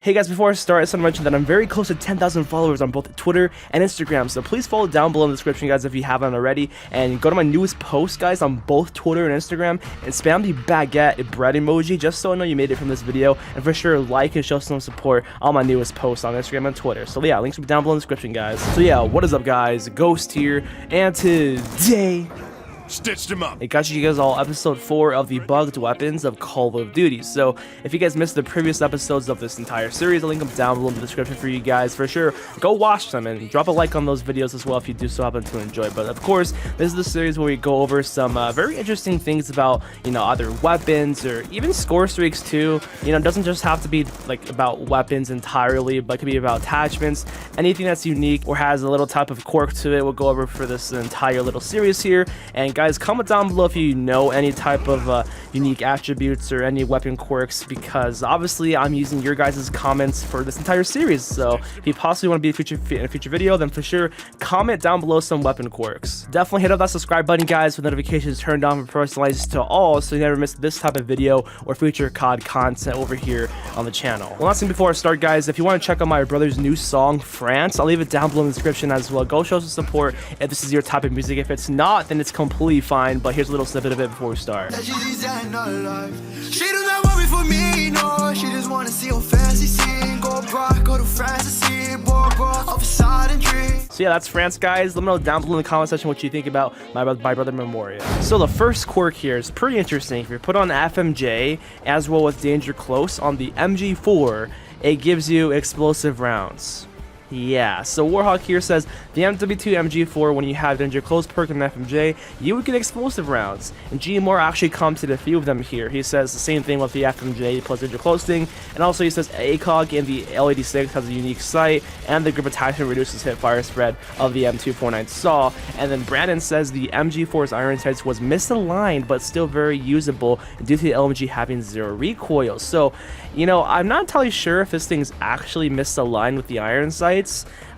Hey guys, before I start, I just want to mention that I'm very close to 10,000 followers on both Twitter and Instagram, so please follow down below in the description, guys, if you haven't already, and go to my newest post, guys, on both Twitter and Instagram, and spam the baguette bread emoji, just so I know you made it from this video, and for sure, like and show some support on my newest post on Instagram and Twitter. So yeah, links will be down below in the description, guys. So yeah, what is up, guys? Ghost here, and today... Stitched him up. It got you guys all episode 4 of the bugged weapons of Call of Duty. So if you guys missed the previous episodes of this entire series, I'll link them down below in the description for you guys. For sure, go watch them and drop a like on those videos as well if you do so happen to enjoy. But of course, this is the series where we go over some very interesting things about, you know, other weapons or even score streaks too. You know, it doesn't just have to be like about weapons entirely, but it could be about attachments, anything that's unique or has a little type of quirk to it. We'll go over for this entire little series here. And guys, comment down below if you know any type of unique attributes or any weapon quirks, because obviously I'm using your guys' comments for this entire series. So if you possibly want to be in a future video, then for sure comment down below some weapon quirks. Definitely hit up that subscribe button, guys, with notifications turned on for personalized to all, so you never miss this type of video or future COD content over here on the channel. One last thing before I start, guys, if you want to check out my brother's new song France, I'll leave it down below in the description as well. Go show some support if this is your type of music. If it's not, then it's completely fine. But here's a little snippet of it before we start. She do not worry for me, no. She just wanna see your fancy scene. Go abroad, go to France to see it. Off a side and drink. So yeah, that's France, guys. Let me know down below in the comment section what you think about my brother Memoria. So the first quirk here is pretty interesting. If you put on FMJ as well with Danger Close on the MG4, it gives you explosive rounds. Yeah, so Warhawk here says the MW2 MG4, when you have Danger Close perk and FMJ, you would get explosive rounds. And GMOR actually commented a few of them here. He says the same thing with the FMJ plus Danger Close thing, and also he says ACOG in the L86 has a unique sight, and the grip attachment reduces hip fire spread of the M249 SAW. And then Brandon says the MG4's iron sights was misaligned, but still very usable due to the LMG having 0 recoil. So, you know, I'm not entirely sure if this thing's actually misaligned with the iron sights.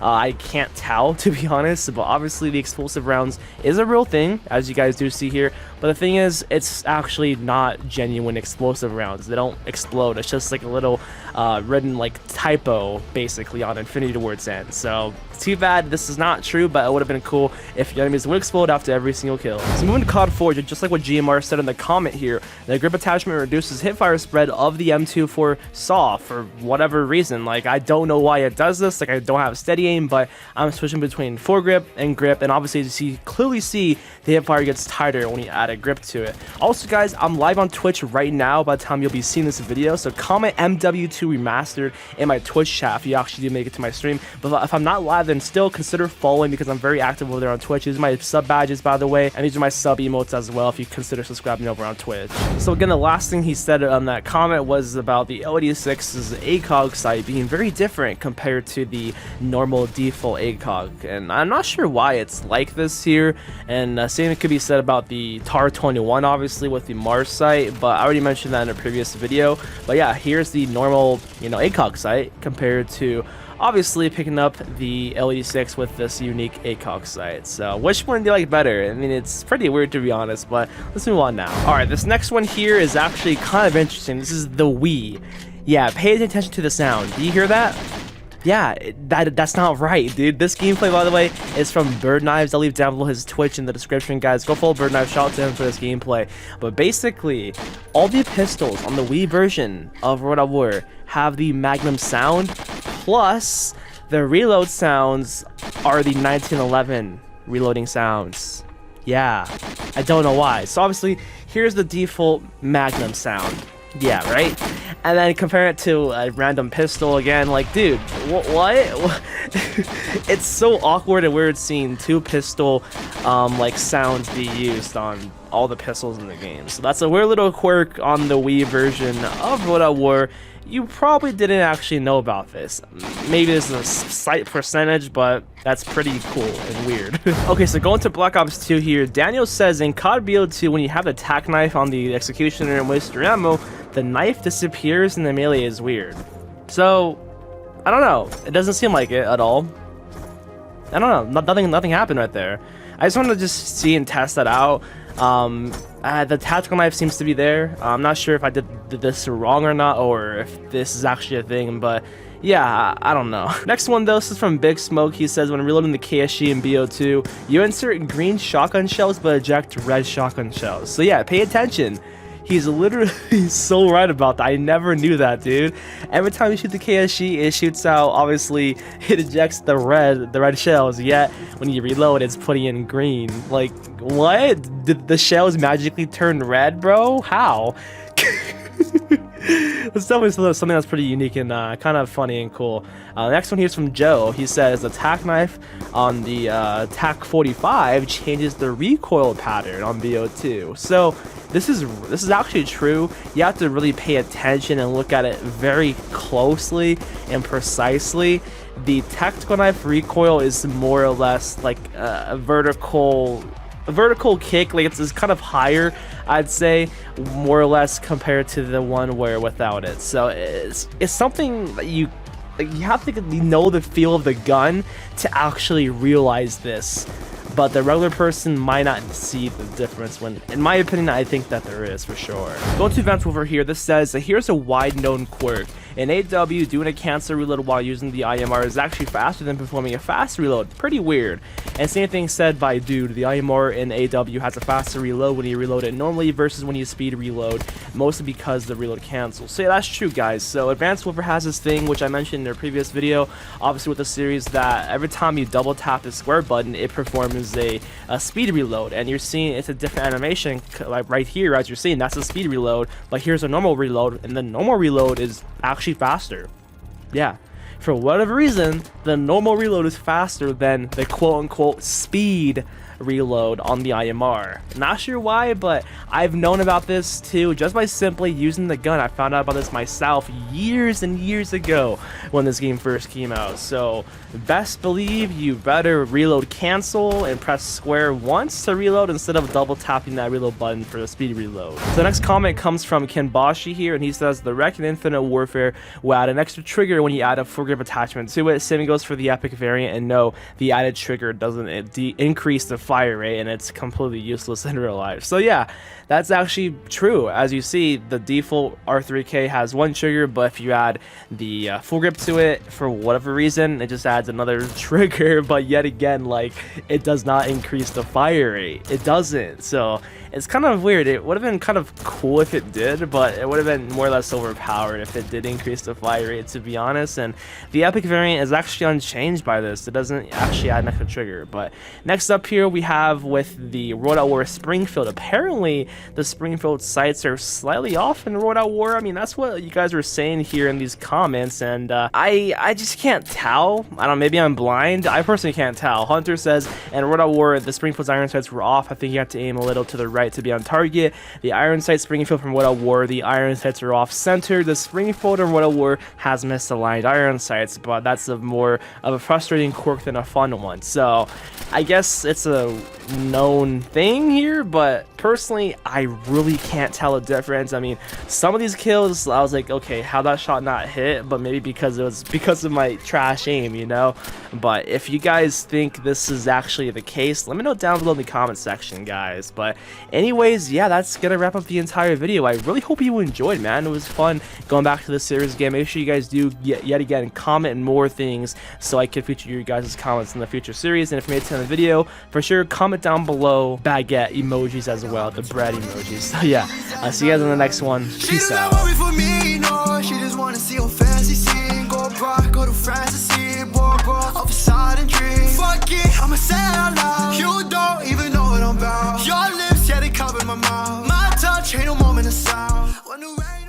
I can't tell, to be honest, but obviously the explosive rounds is a real thing, as you guys do see here. But the thing is, it's actually not genuine explosive rounds. They don't explode. It's just like a little written like typo basically on Infinity Ward's end. So too bad this is not true, but it would have been cool if your enemies would explode after every single kill. So moving to COD Forge, just like what GMR said in the comment here, the grip attachment reduces hipfire spread of the M24 SAW for whatever reason. Like, I don't know why it does this. Like, I don't have steady aim, but I'm switching between foregrip and grip, and obviously as you clearly see, the hipfire gets tighter when you add a grip to it. Also, guys, I'm live on Twitch right now by the time you'll be seeing this video, so comment MW2 Remastered in my Twitch chat if you actually do make it to my stream. But if I'm not live, then still consider following, because I'm very active over there on Twitch. These are my sub badges, by the way, and these are my sub emotes as well if you consider subscribing over on Twitch. So again, the last thing he said on that comment was about the L86's ACOG sight being very different compared to the normal default ACOG, and I'm not sure why it's like this here. And same could be said about the TAR-21, obviously, with the Mars sight, but I already mentioned that in a previous video. But yeah, here's the normal, you know, ACOG sight compared to obviously picking up the L86 with this unique ACOG sight. So which one do you like better? I mean, it's pretty weird, to be honest, but let's move on now. Alright, this next one here is actually kind of interesting. This is the Wii. Yeah, pay attention to the sound. Do you hear that? Yeah, that's not right, dude. This gameplay, by the way, is from BirdKnives. I'll leave down below his Twitch in the description, guys. Go follow BirdKnives. Shout out to him for this gameplay. But basically, all the pistols on the Wii version of WaW War have the Magnum sound, plus the reload sounds are the 1911 reloading sounds. Yeah, I don't know why. So obviously, here's the default Magnum sound. Yeah, right? And then compare it to a random pistol again, like, dude, what? It's so awkward and weird seeing two pistol like sounds be used on all the pistols in the game. So that's a weird little quirk on the Wii version of WaW War. You probably didn't actually know about this. Maybe this is a slight percentage, but that's pretty cool and weird. Okay, so going to Black Ops 2 here, Daniel says in COD BO2, when you have the tack knife on the executioner and waste your ammo, the knife disappears and the melee is weird. So, I don't know. It doesn't seem like it at all. I don't know. Nothing happened right there. I just wanted to just see and test that out. The tactical knife seems to be there. I'm not sure if I did this wrong or not, or if this is actually a thing, but yeah, I don't know. Next one though, this is from Big Smoke. He says, when reloading the KSG and BO2, you insert green shotgun shells but eject red shotgun shells. So yeah, pay attention. He's literally so right about that. I never knew that, dude. Every time you shoot the KSG, it shoots out, obviously, it ejects the red shells, yet when you reload, it's putting in green. Like, what? Did the shells magically turn red, bro? How? It's definitely something that's pretty unique and kind of funny and cool. Next one here is from Joe. He says the tack knife on the TAC 45 changes the recoil pattern on BO2. So this is actually true. You have to really pay attention and look at it very closely and precisely. The tactical knife recoil is more or less like a vertical kick, like it's kind of higher, I'd say, more or less compared to the one where without it. So it's something that you have to know the feel of the gun to actually realize this, but the regular person might not see the difference, when in my opinion I think that there is for sure. Going to Advanced over here, this says here's a wide known quirk. In AW, doing a cancel reload while using the IMR is actually faster than performing a fast reload. Pretty weird. And same thing said by Dude. The IMR in AW has a faster reload when you reload it normally versus when you speed reload, mostly because the reload cancels. So yeah, that's true, guys. So Advanced Wolfer has this thing, which I mentioned in a previous video, obviously with the series, that every time you double tap the square button, it performs a speed reload. And you're seeing it's a different animation, like right here, as you're seeing, that's a speed reload. But here's a normal reload, and the normal reload is actually faster. Yeah, for whatever reason, the normal reload is faster than the quote-unquote speed reload on the IMR. Not sure why, but I've known about this too just by simply using the gun. I found out about this myself years and years ago when this game first came out. So best believe you better reload cancel and press square once to reload instead of double tapping that reload button for the speed reload. So the next comment comes from Kenbashi here, and he says the Wreck and Infinite Warfare will add an extra trigger when you add a foregrip attachment to it. Same goes for the Epic variant, and no, the added trigger doesn't increase the fire rate, and it's completely useless in real life. So yeah, that's actually true. As you see, the default R3K has one trigger, but if you add the foregrip to it, for whatever reason, it just adds another trigger. But yet again, like, it does not increase the fire rate. It doesn't. So it's kind of weird. It would have been kind of cool if it did, but it would have been more or less overpowered if it did increase the fire rate, to be honest. And the Epic variant is actually unchanged by this. It doesn't actually add an extra trigger. But next up here, we have with the WaW Springfield. Apparently, the Springfield sights are slightly off in WaW. I mean, that's what you guys were saying here in these comments, and I just can't tell. I don't know, maybe I'm blind. I personally can't tell. Hunter says, in WaW, the Springfield's iron sights were off. I think you have to aim a little to the right to be on target. The iron sight Springfield from WaW, the iron sights are off center. The Springfield in WaW has misaligned iron sights, but that's more of a frustrating quirk than a fun one. So I guess it's a known thing here, but personally, I really can't tell a difference. I mean, some of these kills, I was like, okay, how that shot not hit? But maybe because it was because of my trash aim, you know? But if you guys think this is actually the case, let me know down below in the comment section, guys. But anyways, yeah, that's gonna wrap up the entire video. I really hope you enjoyed, man. It was fun going back to the series again. Make sure you guys do yet again comment more things so I can feature your guys' comments in the future series. And if you made it to the video, for sure comment down below baguette emojis as well, the bread emojis. So yeah, I'll see you guys in the next one. Peace out. She just wanna see your fancy scene. Go abroad, go to France to see bro, off a side and drink. Fuck it, I'ma say it out loud. You don't even know what I'm about. Your lips, yeah, they cover my mouth. My touch ain't no moment of sound. When the rain